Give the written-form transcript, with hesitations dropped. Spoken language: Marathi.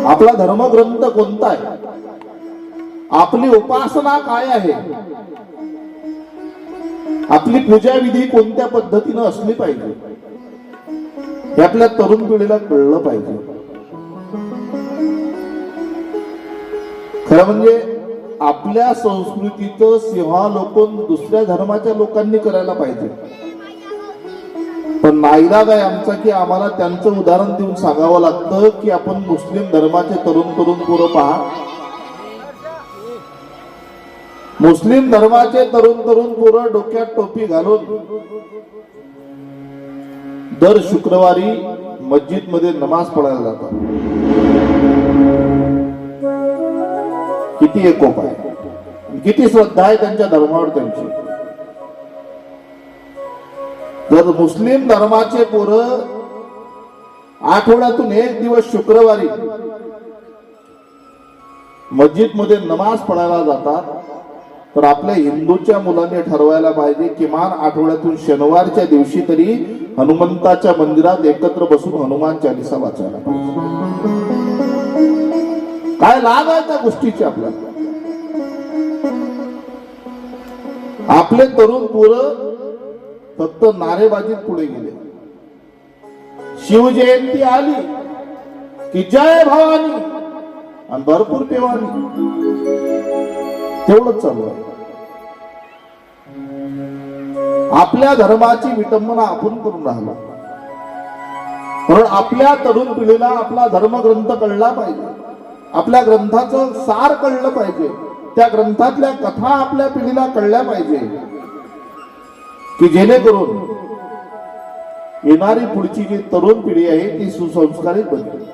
आपला धर्मग्रंथ कोणता आहे, आपली उपासना काय आहे, आपली पूजा विधी कोणत्या पद्धतीनं असली पाहिजे हे आपल्या तरुण पिढीला कळलं पाहिजे. खरं म्हणजे आपल्या संस्कृतीचं सिंहावलोकन दुसऱ्या धर्माच्या लोकांनी करायला पाहिजे, पण नाईलाज आहे आमचा की आम्हाला त्यांचं उदाहरण देऊन सांगावं लागतं की आपण मुस्लिम धर्माचे तरुण पोरं पहा. मुस्लिम धर्माचे तरुण पोरं डोक्यात टोपी घालून दर शुक्रवारी मस्जिद मध्ये नमाज पडायला जातात. किती एकोप आहे, किती श्रद्धा आहे त्यांच्या धर्मावर त्यांची. जर मुस्लिम धर्माचे पोरं आठवड्यातून एक दिवस शुक्रवारी मस्जिद मध्ये नमाज पडायला जातात, तर आपल्या हिंदूच्या मुलांनी ठरवायला पाहिजे किमान आठवड्यातून शनिवारच्या दिवशी तरी हनुमंताच्या मंदिरात एकत्र बसून हनुमान चालीसा वाचायला पाहिजे. काय लाभ आहे त्या गोष्टीची आपल्याला. आपले तरुण पोरं फक्त नारेबाजीत पुढे गेले. शिवजयंती आली की जय भवानी आणि भरपूर पेवानी, तेवढंच चालू आहे. आपल्या धर्माची विटंबना आपण करून राहिलो. म्हणून आपल्या तरुण पिढीला आपला धर्मग्रंथ कळला पाहिजे, आपल्या ग्रंथाचं सार कळलं पाहिजे, त्या ग्रंथातल्या कथा आपल्या पिढीला कळल्या पाहिजे, की जेणेकरून येणारी पुढची जी तरुण पिढी आहे ती सुसंस्कारित बनते.